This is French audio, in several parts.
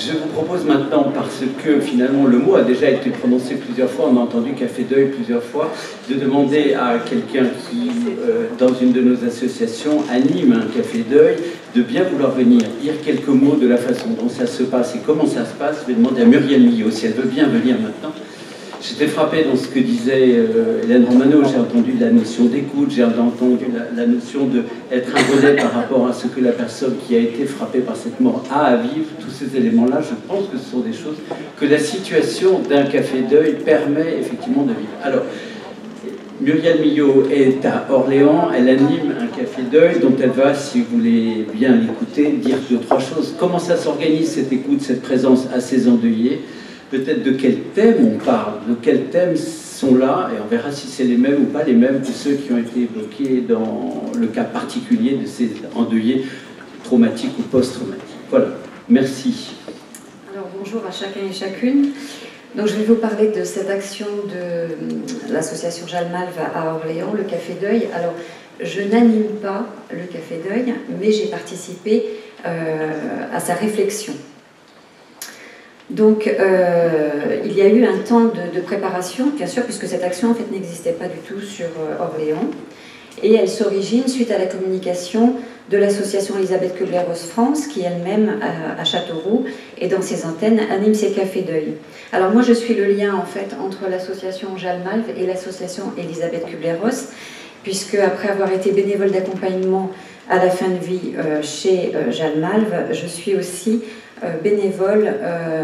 Je vous propose maintenant, parce que finalement le mot a déjà été prononcé plusieurs fois, on a entendu Café Deuil plusieurs fois, de demander à quelqu'un qui, dans une de nos associations, anime un Café Deuil, de bien vouloir venir dire quelques mots de la façon dont ça se passe et comment ça se passe. Je vais demander à Muriel Millot si elle veut bien venir maintenant. J'étais frappé dans ce que disait Hélène Romano, j'ai entendu la notion d'écoute, j'ai entendu la notion d'être un relais par rapport à ce que la personne qui a été frappée par cette mort a à vivre. Tous ces éléments-là, je pense que ce sont des choses que la situation d'un café deuil permet effectivement de vivre. Alors, Muriel Millot est à Orléans, elle anime un café deuil dont elle va, si vous voulez bien l'écouter, dire deux, trois choses. Comment ça s'organise cette écoute, cette présence à ces endeuillés? Peut-être de quels thèmes on parle, de quels thèmes sont là, et on verra si c'est les mêmes ou pas les mêmes que ceux qui ont été évoqués dans le cas particulier de ces endeuillés traumatiques ou post-traumatiques. Voilà, merci. Alors bonjour à chacun et chacune. Donc je vais vous parler de cette action de l'association Jalmalve à Orléans, le Café Deuil. Alors je n'anime pas le Café Deuil, mais j'ai participé à sa réflexion. Donc, il y a eu un temps de préparation, bien sûr, puisque cette action en fait n'existait pas du tout sur Orléans, et elle s'origine suite à la communication de l'association Elisabeth Kubler-Ross France, qui elle-même à Châteauroux et dans ses antennes anime ses cafés deuil. Alors moi, je suis le lien en fait entre l'association Jalmalve et l'association Elisabeth Kubler-Ross, puisque après avoir été bénévole d'accompagnement à la fin de vie chez Jalmalve, je suis aussi bénévole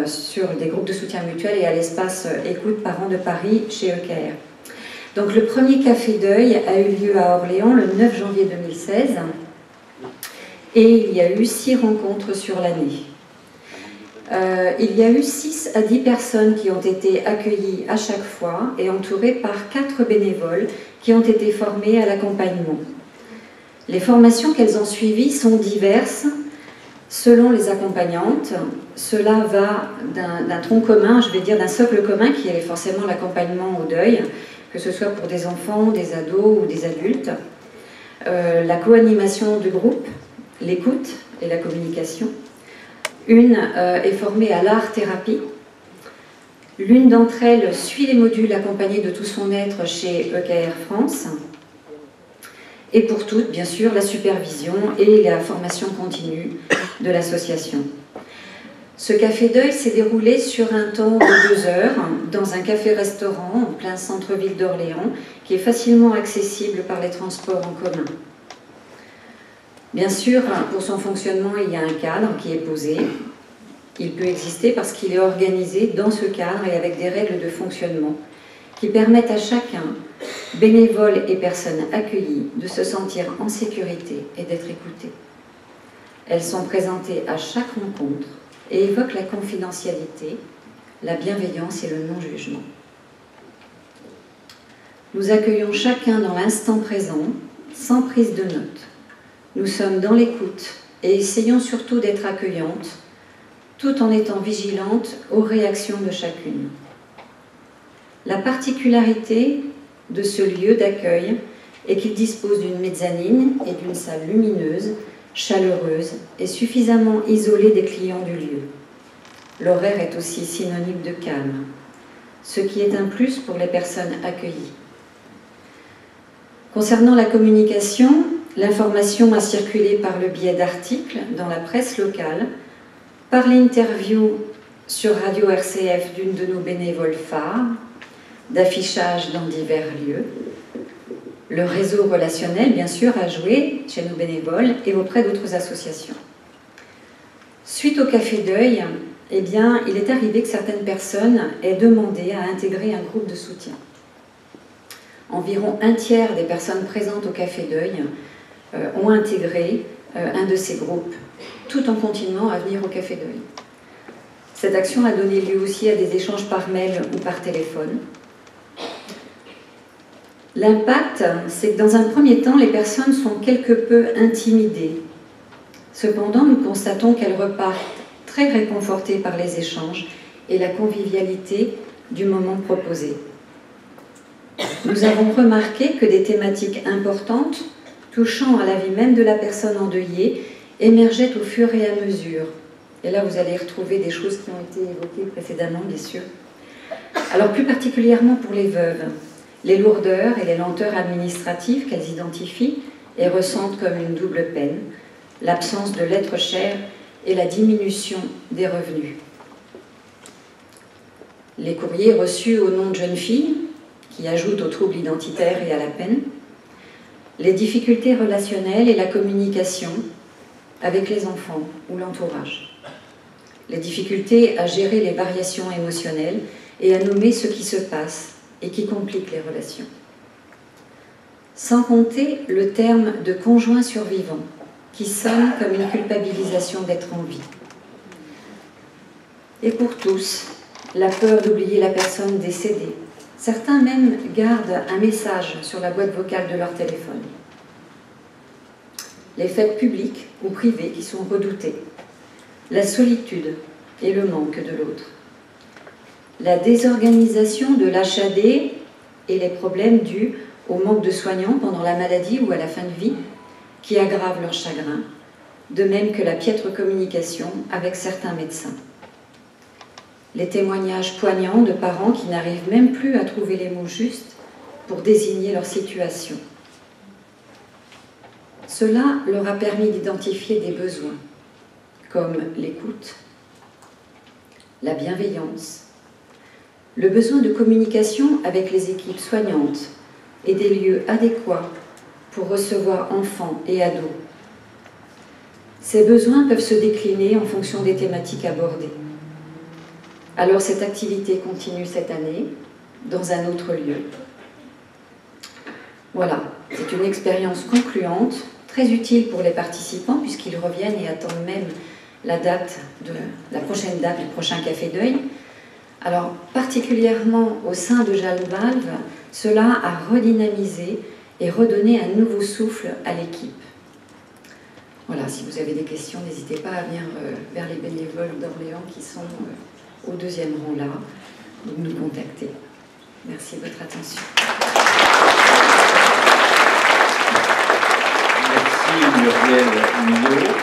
sur des groupes de soutien mutuel et à l'espace Écoute Parents de Paris chez EKR. Donc le premier café deuil a eu lieu à Orléans le 9 janvier 2016 et il y a eu 6 rencontres sur l'année. Il y a eu 6 à 10 personnes qui ont été accueillies à chaque fois et entourées par 4 bénévoles qui ont été formés à l'accompagnement. Les formations qu'elles ont suivies sont diverses selon les accompagnantes. Cela va d'un tronc commun, je vais dire d'un socle commun qui est forcément l'accompagnement au deuil, que ce soit pour des enfants, des ados ou des adultes, la co-animation du groupe, l'écoute et la communication. Une est formée à l'art-thérapie. L'une d'entre elles suit les modules accompagnés de tout son être chez EKR France. Et pour toutes, bien sûr, la supervision et la formation continue de l'association. Ce café deuil s'est déroulé sur un temps de 2 heures dans un café-restaurant en plein centre-ville d'Orléans qui est facilement accessible par les transports en commun. Bien sûr, pour son fonctionnement, il y a un cadre qui est posé. Il peut exister parce qu'il est organisé dans ce cadre et avec des règles de fonctionnement qui permettent à chacun, bénévoles et personnes accueillies, de se sentir en sécurité et d'être écoutés. Elles sont présentées à chaque rencontre et évoquent la confidentialité, la bienveillance et le non-jugement. Nous accueillons chacun dans l'instant présent, sans prise de notes. Nous sommes dans l'écoute et essayons surtout d'être accueillantes, tout en étant vigilantes aux réactions de chacune. La particularité de ce lieu d'accueil est qu'il dispose d'une mezzanine et d'une salle lumineuse, chaleureuse et suffisamment isolée des clients du lieu. L'horaire est aussi synonyme de calme, ce qui est un plus pour les personnes accueillies. Concernant la communication, l'information a circulé par le biais d'articles dans la presse locale, par l'interview sur Radio RCF d'une de nos bénévoles phares, d'affichage dans divers lieux. Le réseau relationnel, bien sûr, a joué chez nos bénévoles et auprès d'autres associations. Suite au café deuil, eh bien, il est arrivé que certaines personnes aient demandé à intégrer un groupe de soutien. Environ un tiers des personnes présentes au café deuil ont intégré un de ces groupes, tout en continuant à venir au café deuil. Cette action a donné lieu aussi à des échanges par mail ou par téléphone. L'impact, c'est que dans un premier temps, les personnes sont quelque peu intimidées. Cependant, nous constatons qu'elles repartent très réconfortées par les échanges et la convivialité du moment proposé. Nous avons remarqué que des thématiques importantes, touchant à la vie même de la personne endeuillée, émergeaient au fur et à mesure Et là, vous allez retrouver des choses qui ont été évoquées précédemment, bien sûr. Alors, plus particulièrement pour les veuves, les lourdeurs et les lenteurs administratives qu'elles identifient et ressentent comme une double peine, l'absence de l'être cher et la diminution des revenus. Les courriers reçus au nom de jeunes filles, qui ajoutent aux troubles identitaires et à la peine, les difficultés relationnelles et la communication avec les enfants ou l'entourage, les difficultés à gérer les variations émotionnelles et à nommer ce qui se passe et qui complique les relations. Sans compter le terme de conjoint survivant, qui sonne comme une culpabilisation d'être en vie. Et pour tous, la peur d'oublier la personne décédée. Certains même gardent un message sur la boîte vocale de leur téléphone. Les fêtes publiques ou privées qui sont redoutées. La solitude et le manque de l'autre. La désorganisation de l'HAD et les problèmes dus au manque de soignants pendant la maladie ou à la fin de vie, qui aggravent leur chagrin, de même que la piètre communication avec certains médecins. Les témoignages poignants de parents qui n'arrivent même plus à trouver les mots justes pour désigner leur situation. Cela leur a permis d'identifier des besoins, comme l'écoute, la bienveillance, le besoin de communication avec les équipes soignantes et des lieux adéquats pour recevoir enfants et ados. Ces besoins peuvent se décliner en fonction des thématiques abordées. Alors cette activité continue cette année, dans un autre lieu. Voilà, c'est une expérience concluante, très utile pour les participants, puisqu'ils reviennent et attendent même la prochaine date du prochain Café Deuil. Alors, particulièrement au sein de Jeanne Valve, cela a redynamisé et redonné un nouveau souffle à l'équipe. Voilà, si vous avez des questions, n'hésitez pas à venir vers les bénévoles d'Orléans qui sont au deuxième rang là, ou nous contacter. Merci de votre attention. Merci Muriel Millot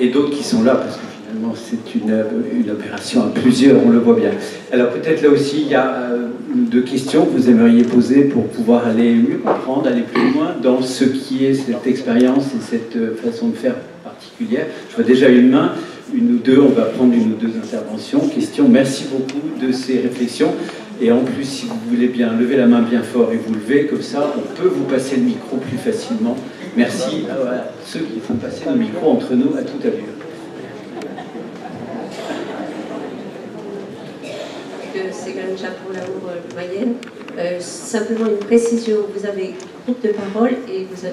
et d'autres qui sont là parce que finalement c'est une opération à plusieurs, on le voit bien. Alors peut-être là aussi il y a deux questions que vous aimeriez poser pour pouvoir aller mieux comprendre, aller plus loin dans ce qui est cette expérience et cette façon de faire particulière. Je vois déjà une main. Une ou deux, on va prendre une ou deux interventions, questions. Merci beaucoup de ces réflexions. Et en plus, si vous voulez bien lever la main bien fort et vous levez, comme ça, on peut vous passer le micro plus facilement. Merci à ceux qui font passer le micro entre nous à toute allure. Ségolène Chapeau, l'amour moyenne. Simplement une précision, vous avez groupe de parole et vous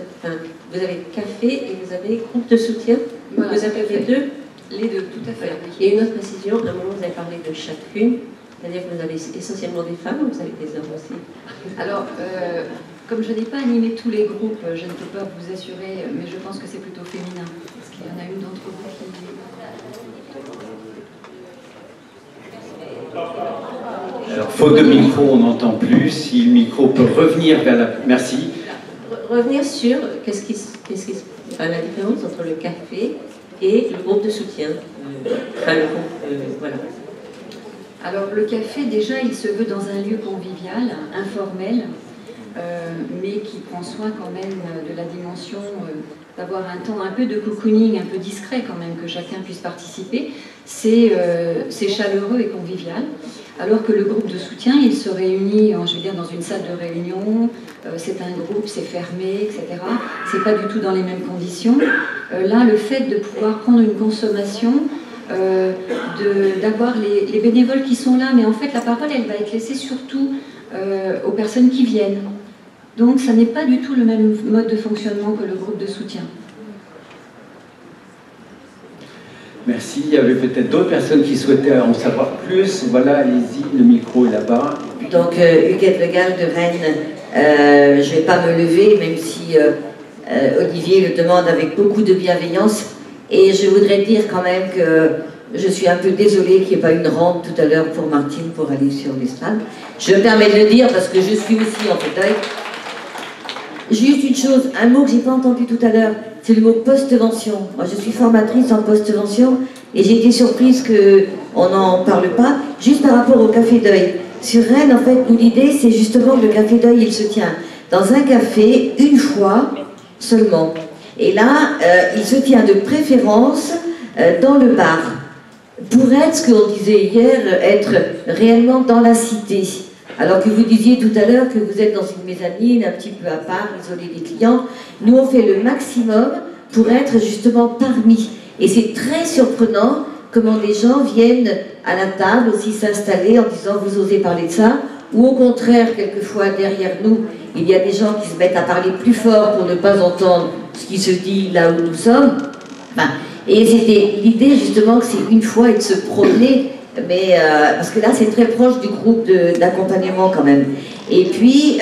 avez café et vous avez groupe de soutien. Voilà, vous avez les deux. Les deux, tout à fait. Et une autre précision, à un moment vous avez parlé de chacune, c'est-à-dire que vous avez essentiellement des femmes ou vous avez des hommes aussi? Alors, comme je n'ai pas animé tous les groupes, je ne peux pas vous assurer, mais je pense que c'est plutôt féminin. Parce qu'il y en a une d'entre vous qui... Alors, faute de micro, on n'entend plus. Si le micro peut revenir vers la... Merci. Revenir sur la différence entre le café et le groupe de soutien. Voilà. Alors le café, déjà, il se veut dans un lieu convivial, informel, mais qui prend soin quand même de la dimension d'avoir un temps un peu de cocooning, un peu discret quand même, que chacun puisse participer. C'est chaleureux et convivial. Alors que le groupe de soutien, il se réunit, je veux dire, dans une salle de réunion, c'est un groupe, c'est fermé, etc. C'est pas du tout dans les mêmes conditions. Là, le fait de pouvoir prendre une consommation, d'avoir les bénévoles qui sont là, mais en fait, la parole, elle va être laissée surtout aux personnes qui viennent. Donc, ça n'est pas du tout le même mode de fonctionnement que le groupe de soutien. Merci. Il y avait peut-être d'autres personnes qui souhaitaient en savoir plus. Voilà, allez-y, le micro est là-bas. Donc, Huguette Legal de Rennes, je ne vais pas me lever, même si Olivier le demande avec beaucoup de bienveillance. Et je voudrais dire quand même que je suis un peu désolée qu'il n'y ait pas une rampe tout à l'heure pour Martine pour aller sur l'estrade. Je me permets de le dire parce que je suis aussi en fauteuil. Juste une chose, un mot que je n'ai pas entendu tout à l'heure. c'est le mot postvention. Moi, je suis formatrice en postvention et j'ai été surprise qu'on n'en parle pas, juste par rapport au Café Deuil. Sur Rennes, en fait, l'idée, c'est justement que le Café Deuil, il se tient dans un café une fois seulement. Et là, il se tient de préférence dans le bar, pour être, ce qu'on disait hier, être réellement dans la cité. Alors que vous disiez tout à l'heure que vous êtes dans une mezzanine, un petit peu à part, isolé des clients. Nous, on fait le maximum pour être justement parmi. Et c'est très surprenant comment des gens viennent à la table aussi s'installer en disant « vous osez parler de ça ?» ou au contraire, quelquefois, derrière nous, il y a des gens qui se mettent à parler plus fort pour ne pas entendre ce qui se dit là où nous sommes. Enfin, et c'était l'idée justement que c'est une fois et de se promener, mais parce que là c'est très proche du groupe d'accompagnement quand même. Et puis,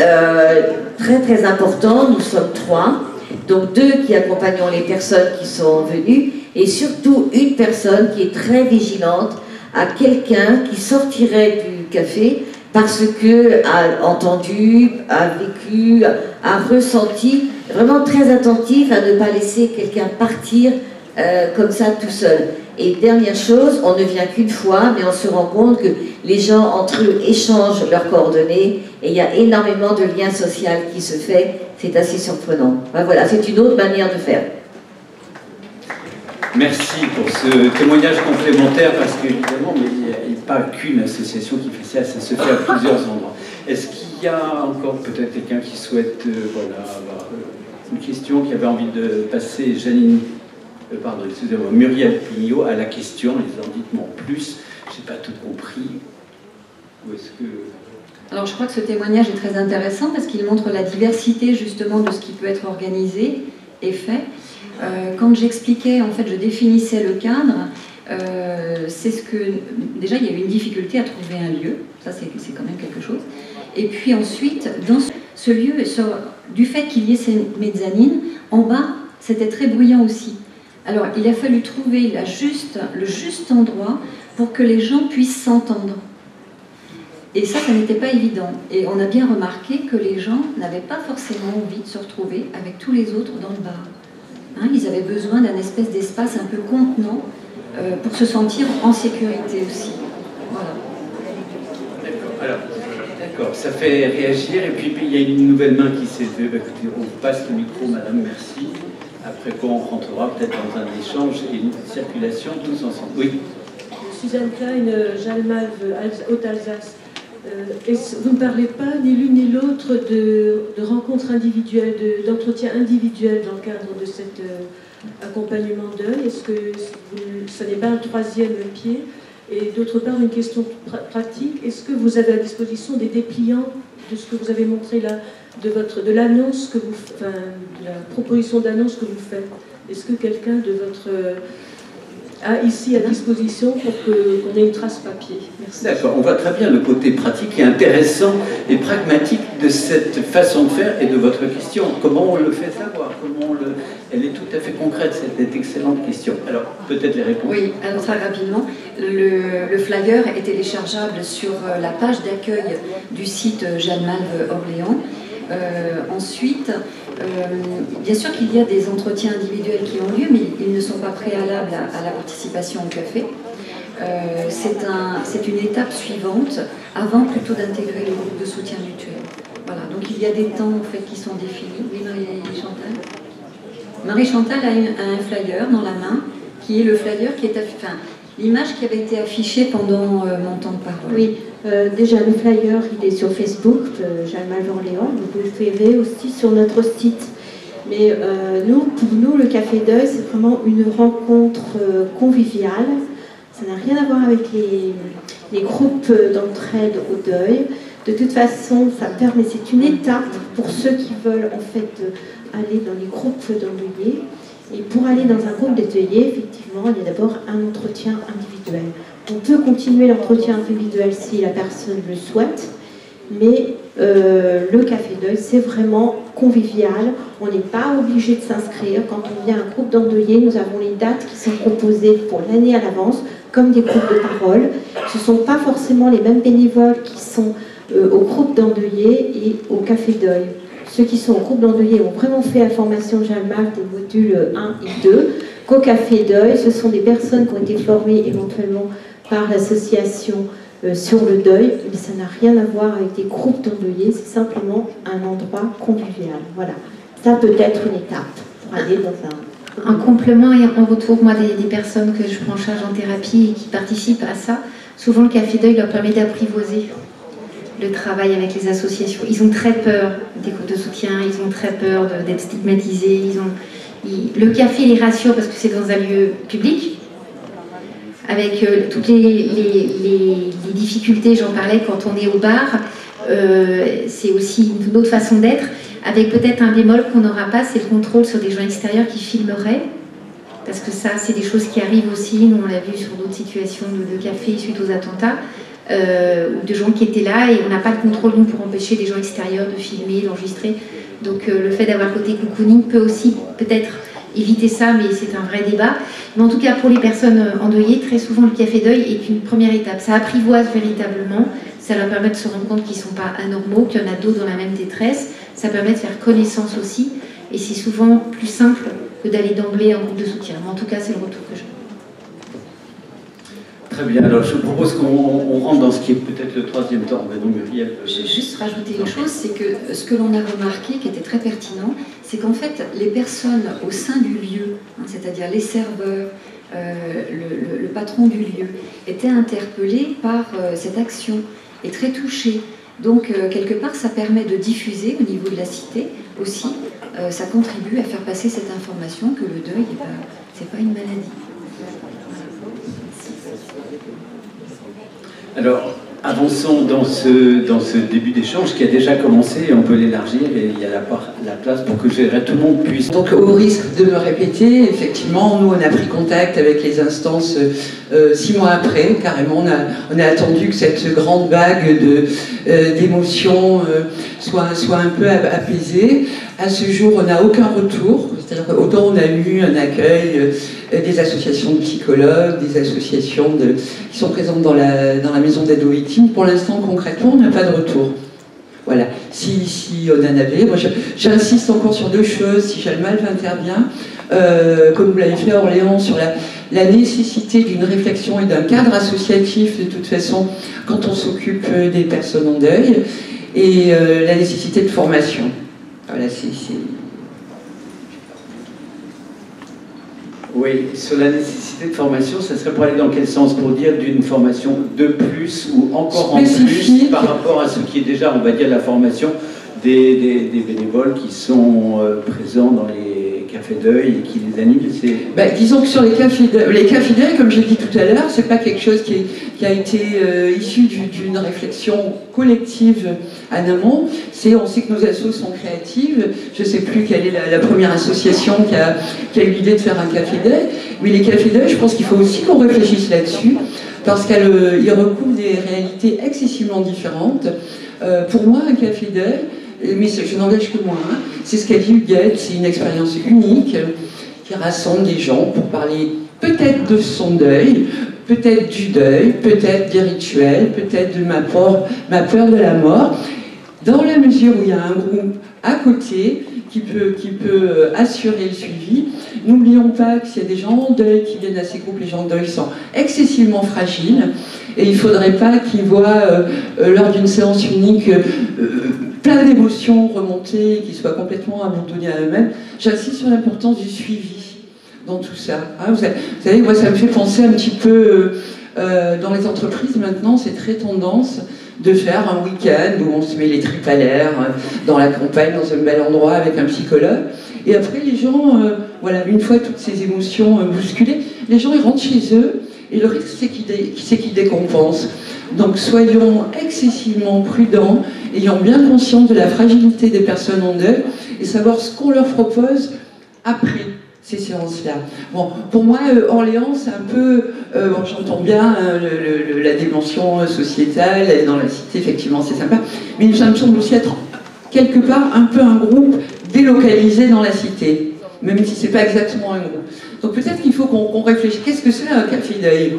très très important, nous sommes 3, donc 2 qui accompagnons les personnes qui sont venues, et surtout une personne qui est très vigilante à quelqu'un qui sortirait du café parce que a entendu, a vécu, a ressenti, vraiment très attentif à ne pas laisser quelqu'un partir comme ça tout seul. Et dernière chose, on ne vient qu'une fois, mais on se rend compte que les gens entre eux échangent leurs coordonnées et il y a énormément de liens sociaux qui se fait. C'est assez surprenant. Ben voilà, c'est une autre manière de faire. Merci pour ce témoignage complémentaire, parce qu'évidemment, il n'y a pas qu'une association qui fait ça, ça se fait à plusieurs endroits. Est-ce qu'il y a encore peut-être quelqu'un qui souhaite voilà, avoir une question, qui avait envie de passer, Janine, pardon, excusez-moi, Muriel Pignot, à la question, en disant dites-moi plus, je n'ai pas tout compris. Ou est-ce que... Alors je crois que ce témoignage est très intéressant parce qu'il montre la diversité justement de ce qui peut être organisé et fait. Quand j'expliquais, en fait, je définissais le cadre, c'est ce que... Déjà, il y a eu une difficulté à trouver un lieu, ça c'est quand même quelque chose. Et puis ensuite, dans ce lieu, du fait qu'il y ait ces mezzanines, en bas, c'était très bruyant aussi. Alors, il a fallu trouver le juste endroit pour que les gens puissent s'entendre. Et ça n'était pas évident. Et on a bien remarqué que les gens n'avaient pas forcément envie de se retrouver avec tous les autres dans le bar. Hein, ils avaient besoin d'un espèce d'espace un peu contenant pour se sentir en sécurité aussi. Voilà. D'accord. Alors, d'accord, ça fait réagir. Et puis, il y a une nouvelle main qui s'est levée. Bah, écoutez, on vous passe le micro, madame, merci. Après quoi, on rentrera peut-être dans un échange et une circulation tous ensemble. Oui. Suzanne Klein, Jalmalve, Haute-Alsace. Vous ne parlez pas ni l'une ni l'autre de rencontres individuelles, d'entretiens individuels dans le cadre de cet accompagnement deuil. Est-ce que ça n'est pas un troisième pied? Et d'autre part, une question pratique, est-ce que vous avez à disposition des dépliants de ce que vous avez montré là, de l'annonce que vous, enfin, de la proposition d'annonce que vous faites? Est-ce que quelqu'un de votre a ici à disposition pour qu'on ait une trace papier? Merci. D'accord, on voit très bien le côté pratique et intéressant et pragmatique de cette façon de faire et de votre question. Comment on le fait savoir? Elle est tout à fait concrète, cette excellente question. Alors, peut-être les réponses. Oui, alors très rapidement, le flyer est téléchargeable sur la page d'accueil du site Jalmalve Orléans. Ensuite, bien sûr qu'il y a des entretiens individuels qui ont lieu, mais ils ne sont pas préalables à la participation au café. C'est une étape suivante, avant plutôt d'intégrer le groupe de soutien mutuel. Voilà, donc il y a des temps en fait qui sont définis. Oui, Marie-Chantal. Marie-Chantal a un flyer dans la main, qui est le flyer qui est l'image qui avait été affichée pendant mon temps de parole. Oui, déjà le flyer, il est sur Facebook, Jalmalve Orléans. Vous pouvez le trouver aussi sur notre site. Mais pour nous, le Café Deuil, c'est vraiment une rencontre conviviale. Ça n'a rien à voir avec les groupes d'entraide au deuil. De toute façon, ça permet, c'est une étape pour ceux qui veulent en fait aller dans les groupes d'endeuillés. Et pour aller dans un groupe d'endeuillés, effectivement, il y a d'abord un entretien individuel. On peut continuer l'entretien individuel si la personne le souhaite, mais le Café Deuil, c'est vraiment convivial. On n'est pas obligé de s'inscrire. Quand on vient à un groupe d'endeuillés, nous avons les dates qui sont proposées pour l'année à l'avance, comme des groupes de parole. Ce ne sont pas forcément les mêmes bénévoles qui sont au groupe d'endeuillés et au Café Deuil. ceux qui sont au groupe d'endeuillés ont vraiment fait la formation Jalmal des modules 1 et 2. Qu'au Café Deuil, ce sont des personnes qui ont été formées éventuellement par l'association sur le deuil, mais ça n'a rien à voir avec des groupes d'endeuillés, c'est simplement un endroit convivial. Voilà, ça peut être une étape pour aller dans un complément et en retour, moi, des personnes que je prends en charge en thérapie et qui participent à ça, souvent le Café Deuil leur permet d'apprivoiser le travail avec les associations. Ils ont très peur des groupes de soutien, ils ont très peur d'être stigmatisés. Le café les rassure parce que c'est dans un lieu public, avec toutes les difficultés, j'en parlais quand on est au bar, c'est aussi une autre façon d'être, avec peut-être un bémol qu'on n'aura pas, c'est le contrôle sur des gens extérieurs qui filmeraient, parce que ça, c'est des choses qui arrivent aussi, nous on l'a vu sur d'autres situations de café suite aux attentats, ou de gens qui étaient là, et on n'a pas de contrôle, nous, pour empêcher des gens extérieurs de filmer, d'enregistrer. Donc le fait d'avoir le côté cocooning peut aussi peut-être éviter ça, mais c'est un vrai débat. Mais en tout cas, pour les personnes endeuillées, très souvent le Café Deuil est une première étape. Ça apprivoise véritablement, ça leur permet de se rendre compte qu'ils ne sont pas anormaux, qu'il y en a d'autres dans la même détresse, ça permet de faire connaissance aussi, et c'est souvent plus simple que d'aller d'emblée en groupe de soutien. Mais en tout cas, c'est le retour que j'ai. Très bien, alors je propose qu'on rentre dans ce qui est peut-être le troisième temps. Muriel, je vais juste rajouter une chose, c'est que ce que l'on a remarqué, qui était très pertinent, c'est qu'en fait, les personnes au sein du lieu, c'est-à-dire les serveurs, le patron du lieu, étaient interpellés par cette action et très touchés. Donc, quelque part, ça permet de diffuser au niveau de la cité aussi, ça contribue à faire passer cette information que le deuil, c'est pas une maladie. Alors, avançons dans ce début d'échange qui a déjà commencé, on peut l'élargir et il y a la place pour que tout le monde puisse. Donc, au risque de me répéter, effectivement, nous on a pris contact avec les instances 6 mois après, carrément, on a attendu que cette grande vague d'émotions soit un peu apaisée. À ce jour, on n'a aucun retour, c'est-à-dire qu'autant on a eu un accueil des associations de psychologues, des associations qui sont présentes dans la maison d'aide aux victimes. Pour l'instant, concrètement, on n'a pas de retour. Voilà. Si on en avait, moi j'insiste encore sur 2 choses, si Jalmal intervient, comme vous l'avez fait à Orléans, sur la nécessité d'une réflexion et d'un cadre associatif, de toute façon, quand on s'occupe des personnes en deuil, et la nécessité de formation. Voilà, Oui, sur la nécessité de formation, ça serait pour aller dans quel sens? Pour dire d'une formation de plus ou encore spécifique en plus par rapport à ce qui est déjà, on va dire, la formation des bénévoles qui sont présents dans les cafés deuil et qui les animent. Disons que sur les cafés deuil, comme j'ai dit tout à l'heure, c'est pas quelque chose qui a été issu d'une réflexion collective en amont. On sait que nos assos sont créatives. Je ne sais plus quelle est la première association qui a eu l'idée de faire un café deuil. Mais les cafés deuil, je pense qu'il faut aussi qu'on réfléchisse là-dessus, parce qu'ils recouvrent des réalités excessivement différentes. Pour moi, un café deuil, mais je n'engage que moi, c'est ce qu'a dit Huguette, c'est une expérience unique qui rassemble des gens pour parler peut-être de son deuil, peut-être du deuil, peut-être des rituels, peut-être de ma peur de la mort, dans la mesure où il y a un groupe à côté qui peut assurer le suivi. N'oublions pas que s'il y a des gens en deuil qui viennent à ces groupes, les gens en deuil sont excessivement fragiles, et il ne faudrait pas qu'ils voient, lors d'une séance unique, plein d'émotions remontées, qu'ils soient complètement abandonnés à eux-mêmes. J'insiste sur l'importance du suivi dans tout ça. Vous savez, moi ça me fait penser un petit peu, dans les entreprises maintenant, c'est très tendance de faire un week-end où on se met les tripes à l'air, dans la campagne, dans un bel endroit avec un psychologue. Et après, les gens, une fois toutes ces émotions bousculées, les gens ils rentrent chez eux, et le risque c'est qu'ils décompensent. Donc soyons excessivement prudents, ayant bien conscience de la fragilité des personnes en deuil, et savoir ce qu'on leur propose après ces séances-là. Bon, pour moi, Orléans, c'est un peu, j'entends bien la dimension sociétale, et dans la cité, effectivement, c'est sympa, mais ça me semble aussi être quelque part un peu un groupe délocalisé dans la cité, même si c'est pas exactement un groupe. Donc peut-être qu'il faut qu'on réfléchisse. Qu'est-ce que c'est un café deuil?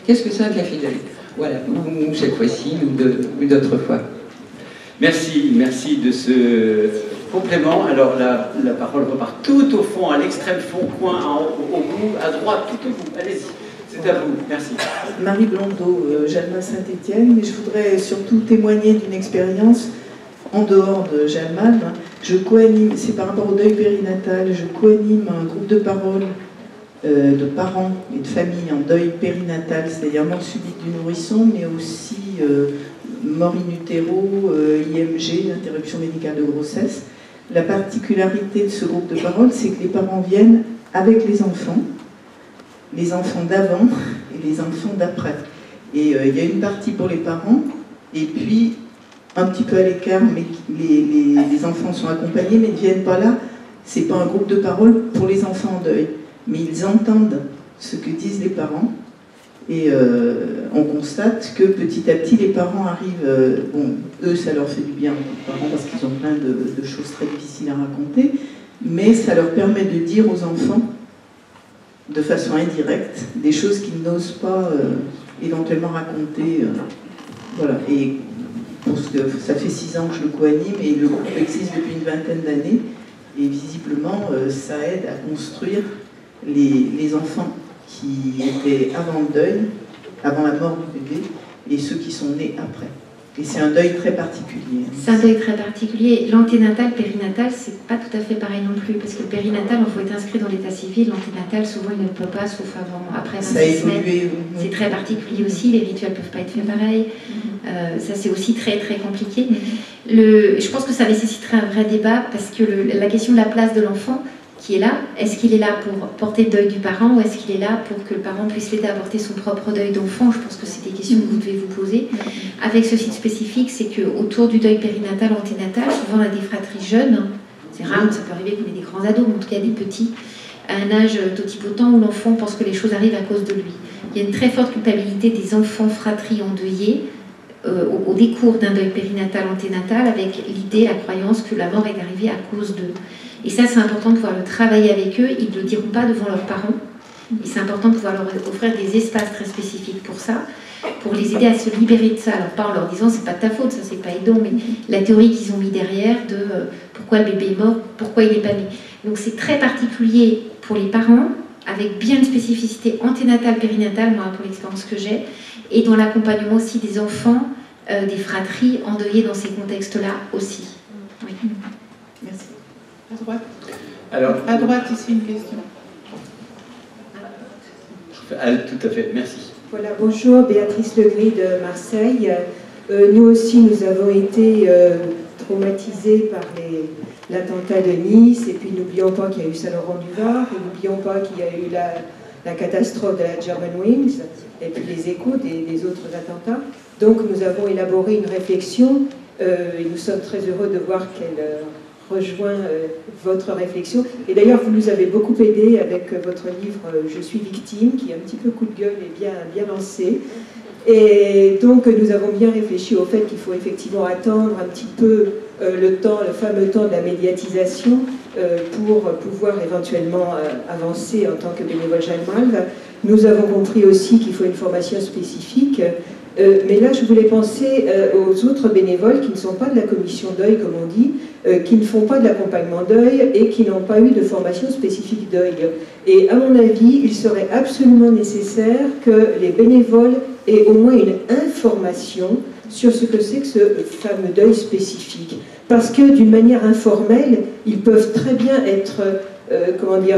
Qu'est-ce que c'est un café deuil? Voilà, ou cette fois-ci, ou d'autres fois. Merci de ce complément. Alors la parole repart tout au fond, à l'extrême fond, coin, au bout, à droite, tout au bout. Allez-y, c'est à vous. Merci. Marie Blondeau, Jalma Saint-Étienne, mais je voudrais surtout témoigner d'une expérience en dehors de Jalma. Je co-anime, c'est par rapport au deuil périnatal, je co-anime un groupe de parole de parents et de familles en deuil périnatal, c'est-à-dire mort subite du nourrisson, mais aussi mort in utero, IMG, interruption médicale de grossesse. La particularité de ce groupe de parole, c'est que les parents viennent avec les enfants d'avant et les enfants d'après. Et il y a une partie pour les parents, et puis un petit peu à l'écart, mais les enfants sont accompagnés, mais ne viennent pas là. C'est pas un groupe de parole pour les enfants en deuil, mais ils entendent ce que disent les parents. Et on constate que petit à petit, les parents arrivent... bon, eux, ça leur fait du bien, les parents, parce qu'ils ont plein de choses très difficiles à raconter, mais ça leur permet de dire aux enfants, de façon indirecte, des choses qu'ils n'osent pas éventuellement raconter. Voilà. Et parce que ça fait 6 ans que je le co-anime, et le groupe existe depuis une vingtaine d'années, et visiblement, ça aide à construire les enfants qui étaient avant le deuil, avant la mort du bébé, et ceux qui sont nés après. Et c'est un deuil très particulier. C'est un deuil très particulier. L'anténatal, périnatal, c'est pas tout à fait pareil non plus, parce que le périnatal, il faut être inscrit dans l'état civil. L'anténatal, souvent, il ne peut pas, sauf après 26 semaines. C'est très particulier aussi, les rituels peuvent pas être faits pareil. Ça, c'est aussi très, très compliqué. Je pense que ça nécessiterait un vrai débat, parce que la question de la place de l'enfant, qui est là, est-ce qu'il est là pour porter le deuil du parent, ou est-ce qu'il est là pour que le parent puisse l'aider à porter son propre deuil d'enfant? Je pense que c'est des questions que vous devez vous poser. Avec ce site spécifique, c'est qu'autour du deuil périnatal, anténatal, souvent on a des fratries jeunes, c'est rare, mais ça peut arriver qu'on ait des grands ados, mais en tout cas des petits, à un âge totipotent où l'enfant pense que les choses arrivent à cause de lui. Il y a une très forte culpabilité des enfants fratries endeuillés au décours d'un deuil périnatal, anténatal, avec l'idée, la croyance que la mort est arrivée à cause d'eux. Et ça, c'est important de pouvoir le travailler avec eux. Ils ne le diront pas devant leurs parents. Et c'est important de pouvoir leur offrir des espaces très spécifiques pour ça, pour les aider à se libérer de ça. Alors pas en leur disant c'est pas de ta faute, ça c'est pas aidant, mais la théorie qu'ils ont mis derrière de pourquoi le bébé est mort, pourquoi il n'est pas né. Donc c'est très particulier pour les parents, avec bien une spécificité anténatale, périnatale, moi pour l'expérience que j'ai, et dans l'accompagnement aussi des enfants, des fratries endeuillées dans ces contextes-là aussi. Oui. Merci. À droite. Alors, à droite, ici, une question. Tout à fait, merci. Voilà, bonjour, Béatrice Legris de Marseille. Nous aussi, nous avons été traumatisés par l'attentat de Nice, et puis n'oublions pas qu'il y a eu Saint-Laurent-du-Var, et n'oublions pas qu'il y a eu la catastrophe de la Germanwings, et puis les échos des autres attentats. Donc nous avons élaboré une réflexion, et nous sommes très heureux de voir qu'elle rejoint votre réflexion. Et d'ailleurs, vous nous avez beaucoup aidé avec votre livre « Je suis victime », qui est un petit peu coup de gueule et bien lancé. Et donc, nous avons bien réfléchi au fait qu'il faut effectivement attendre un petit peu le fameux temps de la médiatisation pour pouvoir éventuellement avancer en tant que bénévole Jalmal. Nous avons compris aussi qu'il faut une formation spécifique. Mais là, je voulais penser aux autres bénévoles qui ne sont pas de la commission deuil, comme on dit, qui ne font pas de l'accompagnement deuil et qui n'ont pas eu de formation spécifique deuil. Et à mon avis, il serait absolument nécessaire que les bénévoles aient au moins une information sur ce que c'est que ce fameux deuil spécifique. Parce que d'une manière informelle, ils peuvent très bien être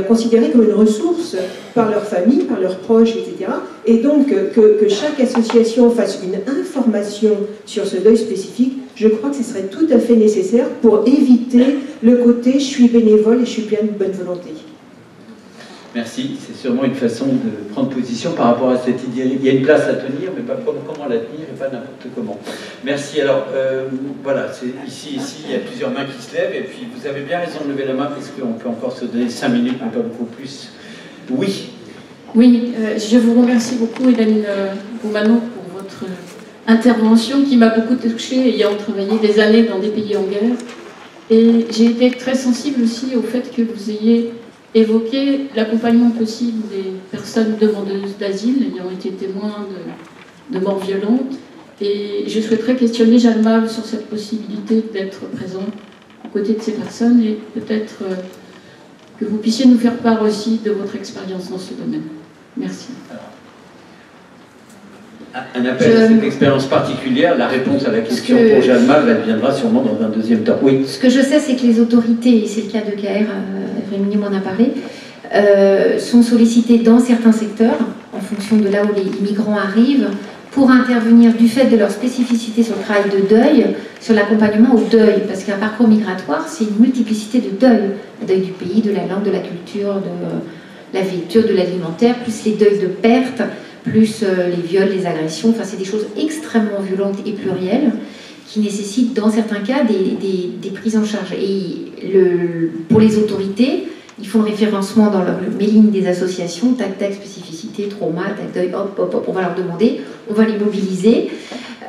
considérés comme une ressource par leur famille, par leurs proches, etc. Et donc que chaque association fasse une information sur ce deuil spécifique, je crois que ce serait tout à fait nécessaire pour éviter le côté « je suis bénévole et je suis plein de bonne volonté ». Merci, c'est sûrement une façon de prendre position par rapport à cette idée. Il y a une place à tenir, mais pas comment la tenir et pas n'importe comment. Merci. Alors, voilà, ici, il y a plusieurs mains qui se lèvent, et puis vous avez bien raison de lever la main, parce qu'on peut encore se donner 5 minutes, mais pas beaucoup plus. Oui. Oui, je vous remercie beaucoup, Hélène Boumano, pour votre intervention qui m'a beaucoup touchée, ayant travaillé des années dans des pays en guerre. Et j'ai été très sensible aussi au fait que vous ayez évoqué l'accompagnement possible des personnes demandeuses d'asile ayant été témoins de morts violentes. Et je souhaiterais questionner Jalmal sur cette possibilité d'être présent en côtés de ces personnes et peut-être que vous puissiez nous faire part aussi de votre expérience dans ce domaine. Merci. Un appel à cette expérience particulière, la réponse à la question pour Jeanne Mal, elle viendra sûrement dans un deuxième temps. Oui. Ce que je sais, c'est que les autorités, et c'est le cas de KR, Rémi m'en a parlé, sont sollicitées dans certains secteurs, en fonction de là où les migrants arrivent, pour intervenir du fait de leur spécificité sur le travail de deuil, sur l'accompagnement au deuil. Parce qu'un parcours migratoire, c'est une multiplicité de deuils. Le deuil du pays, de la langue, de la culture, de la véhiture, de l'alimentaire, plus les deuils de perte, plus les viols, les agressions. Enfin, c'est des choses extrêmement violentes et plurielles qui nécessitent, dans certains cas, des prises en charge. Et pour les autorités, ils font le référencement dans leur mailing des associations, tac, tac, spécificité, trauma, tac, deuil, hop, hop, hop, on va leur demander, on va les mobiliser.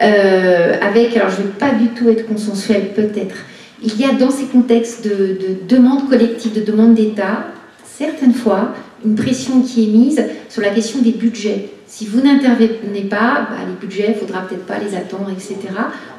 Avec, alors je ne vais pas du tout être consensuelle, peut-être. Il y a dans ces contextes de demande collective, de demande d'État, certaines fois, une pression qui est mise sur la question des budgets. Si vous n'intervenez pas, les budgets, il ne faudra peut-être pas les attendre, etc.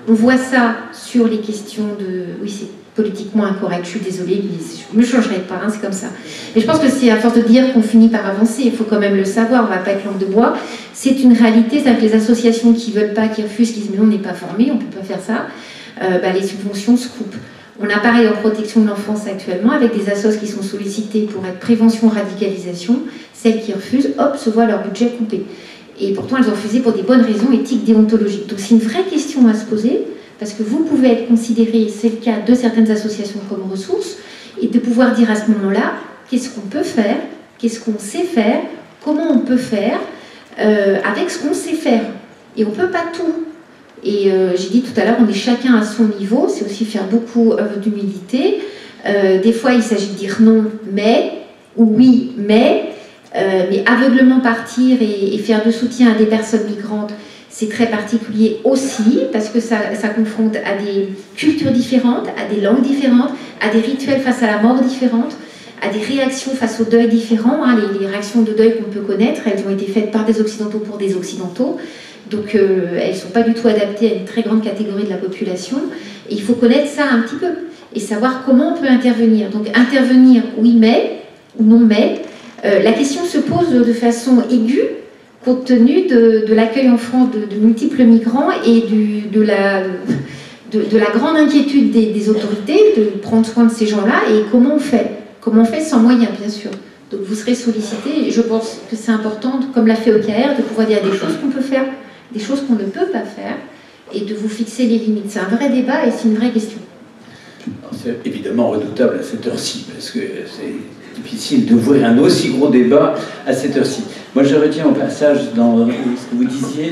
On voit ça sur les questions de... Oui, c'est politiquement incorrect, je suis désolée, je ne me changerai pas, hein, c'est comme ça. Mais je pense que c'est à force de dire qu'on finit par avancer, il faut quand même le savoir, on ne va pas être langue de bois. C'est une réalité, c'est-à-dire que les associations qui ne veulent pas, qui refusent, qui disent mais non, on n'est pas formés, on ne peut pas faire ça, les subventions se coupent. On a pareil en protection de l'enfance actuellement, avec des assos qui sont sollicitées pour être prévention, radicalisation. Celles qui refusent, hop, se voient leur budget coupé. Et pourtant, elles ont refusé pour des bonnes raisons éthiques, déontologiques. Donc c'est une vraie question à se poser, parce que vous pouvez être considéré, c'est le cas de certaines associations comme ressources, et de pouvoir dire à ce moment-là, qu'est-ce qu'on peut faire, qu'est-ce qu'on sait faire, comment on peut faire, avec ce qu'on sait faire. Et on ne peut pas tout. Et j'ai dit tout à l'heure, on est chacun à son niveau, c'est aussi faire beaucoup d'humilité. Des fois, il s'agit de dire non, mais, ou oui, mais aveuglement partir et faire de soutien à des personnes migrantes, c'est très particulier aussi, parce que ça confronte à des cultures différentes, à des langues différentes, à des rituels face à la mort différentes, à des réactions face au deuil différents. Hein. Les réactions de deuil qu'on peut connaître, elles ont été faites par des Occidentaux pour des Occidentaux. Donc elles ne sont pas du tout adaptées à une très grande catégorie de la population. Et il faut connaître ça un petit peu et savoir comment on peut intervenir. Donc intervenir, oui mais, ou non mais. La question se pose de façon aiguë, compte tenu de l'accueil en France de multiples migrants et de la grande inquiétude des autorités de prendre soin de ces gens-là. Et comment on fait? Comment on fait sans moyens, bien sûr. Donc vous serez sollicité, et je pense que c'est important, comme l'a fait OKR, de pouvoir dire des choses qu'on peut faire, des choses qu'on ne peut pas faire, et de vous fixer les limites. C'est un vrai débat et c'est une vraie question. C'est évidemment redoutable à cette heure-ci, parce que c'est difficile d'ouvrir un aussi gros débat à cette heure-ci. Moi, je retiens au passage dans ce que vous disiez,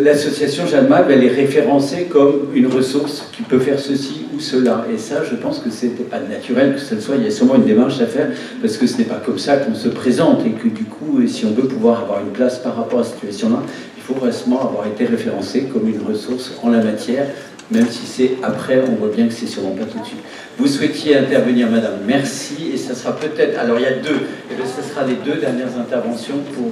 l'association Jeanne Mal, elle est référencée comme une ressource qui peut faire ceci ou cela. Et ça, je pense que ce n'était pas naturel que ce soit. Il y a sûrement une démarche à faire, parce que ce n'est pas comme ça qu'on se présente, et que du coup, si on veut pouvoir avoir une place par rapport à cette situation-là, il faut récemment avoir été référencé comme une ressource en la matière, même si c'est après, on voit bien que c'est sûrement pas tout de suite. Vous souhaitiez intervenir, madame, merci, et ça sera peut-être, alors il y a deux, et bien ce sera les deux dernières interventions pour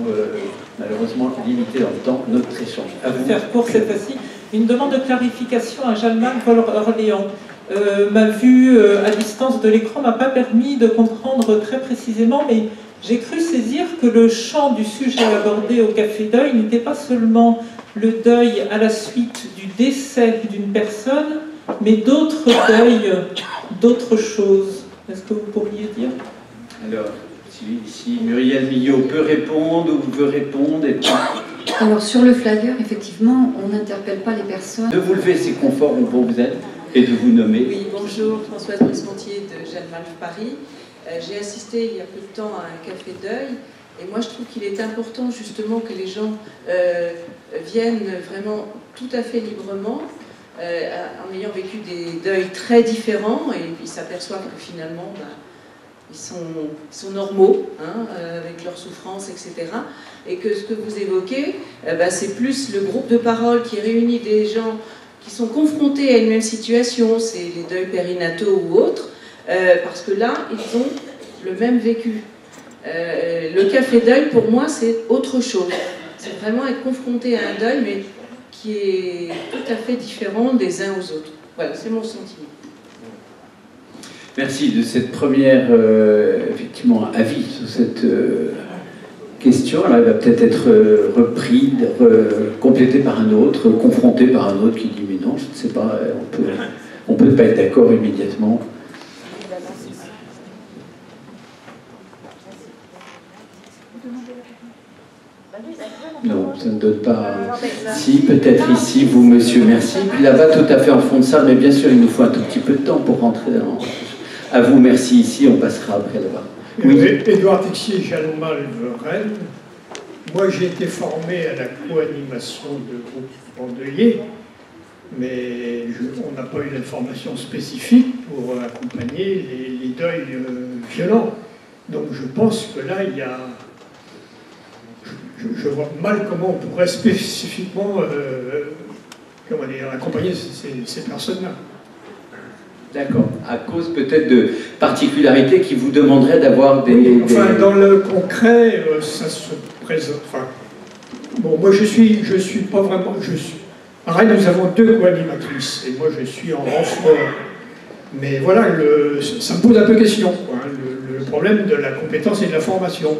malheureusement limiter dans le temps notre échange. À vous. Faire court cette fois-ci, une demande de clarification à Jeanne-Mal Orléans. Ma vue à distance de l'écran m'a pas permis de comprendre très précisément, mais j'ai cru saisir que le champ du sujet abordé au Café Deuil n'était pas seulement le deuil à la suite du décès d'une personne, mais d'autres deuils, d'autres choses. Est-ce que vous pourriez dire? Alors, si Muriel Millot peut répondre ou veut répondre. Et puis... Alors, sur le flyer, effectivement, on n'interpelle pas les personnes. De vous lever, c'est confort où vous êtes, et de vous nommer. Oui, bonjour, Françoise Brismontier de Jeanne Mal Paris. J'ai assisté il y a peu de temps à un café deuil, et moi je trouve qu'il est important justement que les gens viennent vraiment tout à fait librement, en ayant vécu des deuils très différents, et puis s'aperçoivent que finalement ils sont normaux, hein, avec leurs souffrances, etc. Et que ce que vous évoquez, c'est plus le groupe de parole qui réunit des gens qui sont confrontés à une même situation, c'est les deuils périnataux ou autres, parce que là, ils ont le même vécu. Le café deuil, pour moi, c'est autre chose. C'est vraiment être confronté à un deuil, mais qui est tout à fait différent des uns aux autres. Voilà, c'est mon sentiment. Merci de cette première, effectivement, avis sur cette question. Alors, elle va peut-être être reprise, complétée par un autre, confrontée par un autre qui dit mais non, je ne sais pas, on peut pas être d'accord immédiatement. Non, ça ne donne pas. Si, peut-être ici, vous, monsieur, merci. Puis là-bas, tout à fait en fond de salle, mais bien sûr, il nous faut un tout petit peu de temps pour rentrer dans. À vous, merci ici, on passera après là-bas. Oui. Édouard Texier, Jalmal Rennes. Moi, j'ai été formé à la co-animation de groupes endeuillés, mais on n'a pas eu d'informations spécifiques pour accompagner les deuils violents. Donc je pense que là, il y a. Je vois mal comment on pourrait spécifiquement accompagner ces personnes-là. D'accord. À cause peut-être de particularités qui vous demanderaient d'avoir des... Enfin, dans le concret, ça se présente... Enfin, bon, moi, je suis pas vraiment... À Rennes, nous avons 2 co-animatrices, et moi, je suis en renfort. Mais voilà, ça me pose un peu question, quoi, hein, le problème de la compétence et de la formation.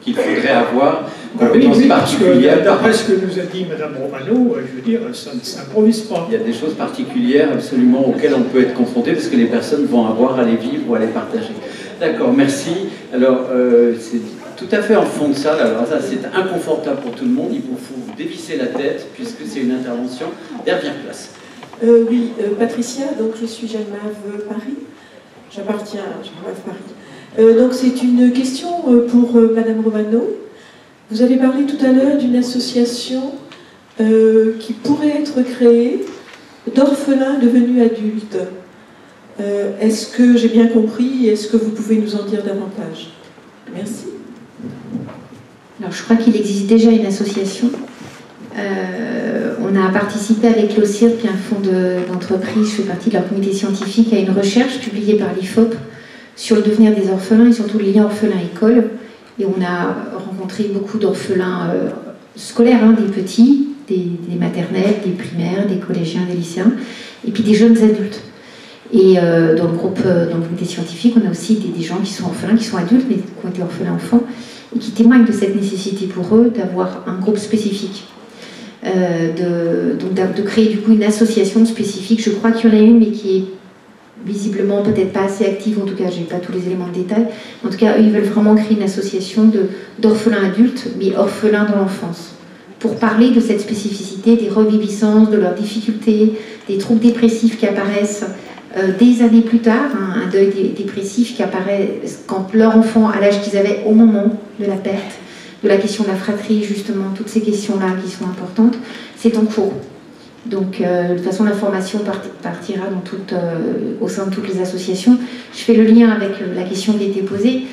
Qu'il faudrait avoir compétences particulières. D'après ce que nous a dit Mme Romano, je veux dire, ça ne s'improvise pas. Il y a des choses particulières absolument auxquelles on peut être confronté parce que les personnes vont avoir à les vivre ou à les partager. D'accord, merci. Alors, c'est tout à fait en fond de salle. Alors ça, c'est inconfortable pour tout le monde. Il vous faut dévisser la tête puisque c'est une intervention. Dernière place. Oui, Patricia, donc je suis Jalmave Paris. J'appartiens à Jalmave Paris. Donc c'est une question pour Madame Romano. Vous avez parlé tout à l'heure d'une association qui pourrait être créée d'orphelins devenus adultes. Est-ce que j'ai bien compris? Est-ce que vous pouvez nous en dire davantage? Merci. Alors je crois qu'il existe déjà une association. On a participé avec l'OCIR, qui est un fonds d'entreprise, je fais partie de leur comité scientifique, à une recherche publiée par l'IFOP sur le devenir des orphelins et surtout les liens orphelins-école. Et on a rencontré beaucoup d'orphelins scolaires, hein, des petits, des maternelles, des primaires, des collégiens, des lycéens, et puis des jeunes adultes. Et dans le comité scientifique, on a aussi des gens qui sont orphelins, qui sont adultes, mais qui ont été orphelins enfants, et qui témoignent de cette nécessité pour eux d'avoir un groupe spécifique. De créer du coup une association spécifique. Je crois qu'il y en a une, mais qui est visiblement peut-être pas assez active, en tout cas je n'ai pas tous les éléments de détail. En tout cas, eux, ils veulent vraiment créer une association d'orphelins adultes, mais orphelins dans l'enfance, pour parler de cette spécificité, des reviviscences, de leurs difficultés, des troubles dépressifs qui apparaissent des années plus tard, hein, un deuil dépressif qui apparaît quand leur enfant, à l'âge qu'ils avaient au moment de la perte, de la question de la fratrie, justement, toutes ces questions-là qui sont importantes, c'est en cours. Donc, de toute façon, l'information partira au sein de toutes les associations. Je fais le lien avec la question qui a été posée.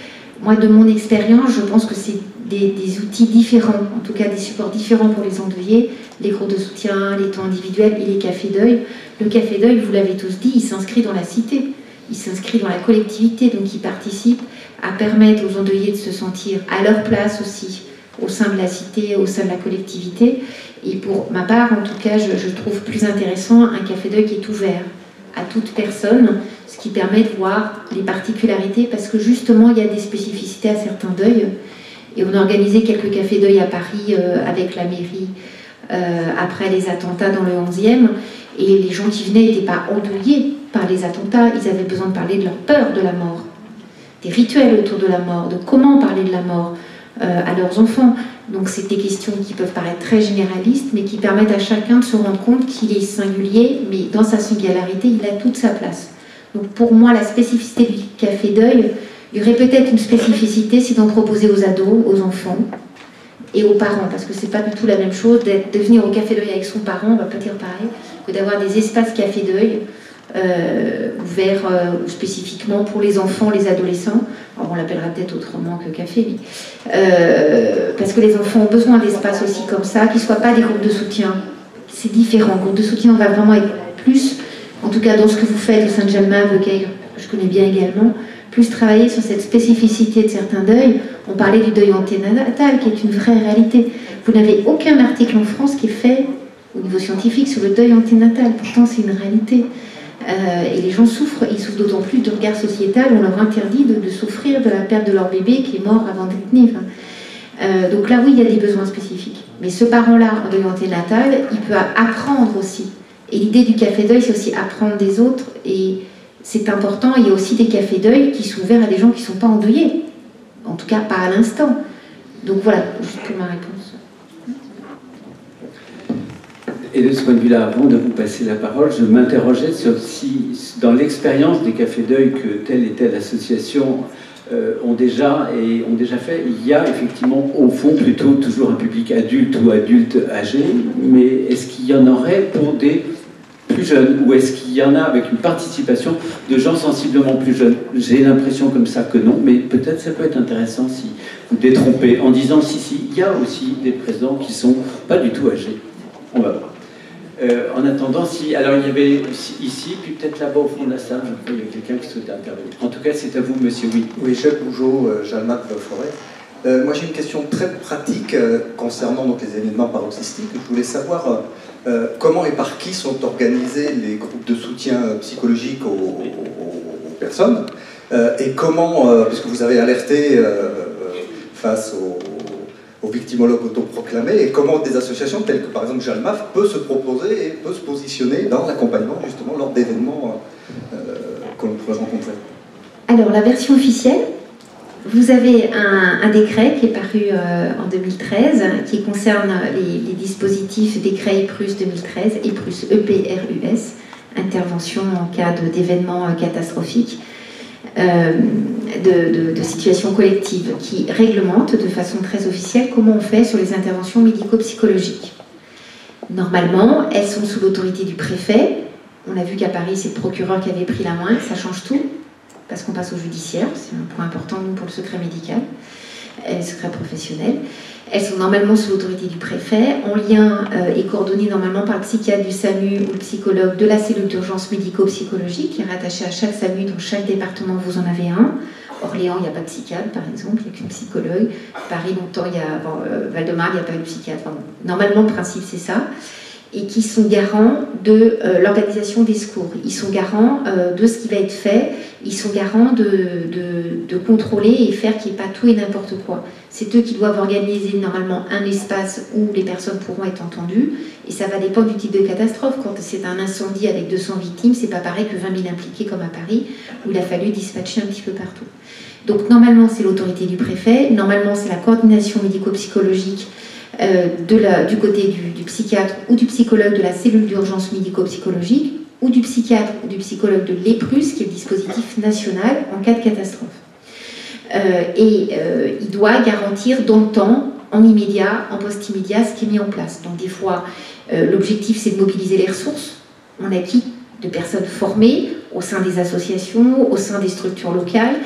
Moi, de mon expérience, je pense que c'est des outils différents, en tout cas des supports différents pour les endeuillés, les groupes de soutien, les temps individuels et les cafés deuil. Le café deuil, vous l'avez tous dit, il s'inscrit dans la cité, il s'inscrit dans la collectivité, donc il participe à permettre aux endeuillés de se sentir à leur place aussi, au sein de la cité, au sein de la collectivité. Et pour ma part, en tout cas, je trouve plus intéressant un café deuil qui est ouvert à toute personne, ce qui permet de voir les particularités, parce que justement, il y a des spécificités à certains deuils. Et on a organisé quelques cafés deuil à Paris avec la mairie après les attentats dans le 11e. Et les gens qui venaient n'étaient pas endeuillés par les attentats, ils avaient besoin de parler de leur peur de la mort, des rituels autour de la mort, de comment parler de la mort à leurs enfants. Donc c'est des questions qui peuvent paraître très généralistes, mais qui permettent à chacun de se rendre compte qu'il est singulier, mais dans sa singularité, il a toute sa place. Donc pour moi, la spécificité du café deuil, il y aurait peut-être une spécificité, c'est d'en proposer aux ados, aux enfants et aux parents, parce que c'est pas du tout la même chose de venir au café deuil avec son parent, on va pas dire pareil, que d'avoir des espaces café deuil ouverts spécifiquement pour les enfants, les adolescents. Alors on l'appellera peut-être autrement que café, mais parce que les enfants ont besoin d'espaces aussi comme ça, qui ne soient pas des groupes de soutien. C'est différent. Groupe de soutien, on va vraiment être plus, en tout cas dans ce que vous faites au sein de Jalmave, que je connais bien également, plus travailler sur cette spécificité de certains deuils. On parlait du deuil anténatal, qui est une vraie réalité. Vous n'avez aucun article en France qui est fait au niveau scientifique sur le deuil anténatal. Pourtant, c'est une réalité. Et les gens souffrent, ils souffrent d'autant plus du regard sociétal. On leur interdit de souffrir de la perte de leur bébé qui est mort avant d'être né. Donc là, oui, il y a des besoins spécifiques. Mais ce parent-là, en deuil anténatal, il peut apprendre aussi. Et l'idée du café deuil, c'est aussi apprendre des autres. Et c'est important. Il y a aussi des cafés deuil qui sont ouverts à des gens qui ne sont pas endeuillés. En tout cas, pas à l'instant. Donc voilà, juste pour ma réponse. Et de ce point de vue-là, avant de vous passer la parole, je m'interrogeais sur si, dans l'expérience des cafés deuil que telle et telle association ont déjà fait, il y a effectivement au fond plutôt toujours un public adulte ou adulte âgé, mais est-ce qu'il y en aurait pour des plus jeunes, ou est-ce qu'il y en a avec une participation de gens sensiblement plus jeunes? J'ai l'impression comme ça que non, mais peut-être ça peut être intéressant si vous détrompez en disant si, il y a aussi des présidents qui sont pas du tout âgés. On va voir. En attendant, alors il y avait ici, puis peut-être là-bas au fond de la salle, je crois qu'il y a quelqu'un qui souhaitait intervenir. En tout cas, c'est à vous, monsieur, oui. Oui, Jacques Bougeot, Jalmat Forêt. Moi, j'ai une question très pratique concernant donc, les événements paroxystiques. Je voulais savoir comment et par qui sont organisés les groupes de soutien psychologique aux personnes, et comment, puisque vous avez alerté face aux victimologues autoproclamés, et comment des associations telles que par exemple Jalmaf peut se proposer et peut se positionner dans l'accompagnement justement lors d'événements que l'on pourrait rencontrer. Alors la version officielle, vous avez un décret qui est paru en 2013 qui concerne les dispositifs décret EPRUS 2013, EPRUS, EPRUS, intervention en cas d'événements catastrophiques. De situations collectives qui réglementent de façon très officielle comment on fait sur les interventions médico-psychologiques. Normalement, elles sont sous l'autorité du préfet. On a vu qu'à Paris, c'est le procureur qui avait pris la main, ça change tout, parce qu'on passe au judiciaire, c'est un point important pour le secret médical, et le secret professionnel. Elles sont normalement sous l'autorité du préfet, en lien et coordonnées normalement par le psychiatre du SAMU ou le psychologue de la cellule d'urgence médico-psychologique, qui est rattachée à chaque SAMU. Dans chaque département, vous en avez un. Orléans, il n'y a pas de psychiatre, par exemple, il n'y a qu'une psychologue. Paris, longtemps, Val-de-Marne, il n'y a pas eu de psychiatre. Enfin, normalement, le principe, c'est ça. Et qui sont garants de l'organisation des secours. Ils sont garants de ce qui va être fait. Ils sont garants de contrôler et faire qu'il n'y ait pas tout et n'importe quoi. C'est eux qui doivent organiser normalement un espace où les personnes pourront être entendues. Et ça va dépendre du type de catastrophe. Quand c'est un incendie avec 200 victimes, c'est pas pareil que 20 000 impliqués comme à Paris, où il a fallu dispatcher un petit peu partout. Donc normalement, c'est l'autorité du préfet. Normalement, c'est la coordination médico-psychologique du côté du psychiatre ou du psychologue de la cellule d'urgence médico-psychologique, ou du psychiatre ou du psychologue de l'EPRUS, qui est le dispositif national en cas de catastrophe. Il doit garantir dans le temps, en immédiat, en post-immédiat, ce qui est mis en place. Donc des fois, l'objectif, c'est de mobiliser les ressources en acquis de personnes formées au sein des associations, au sein des structures locales,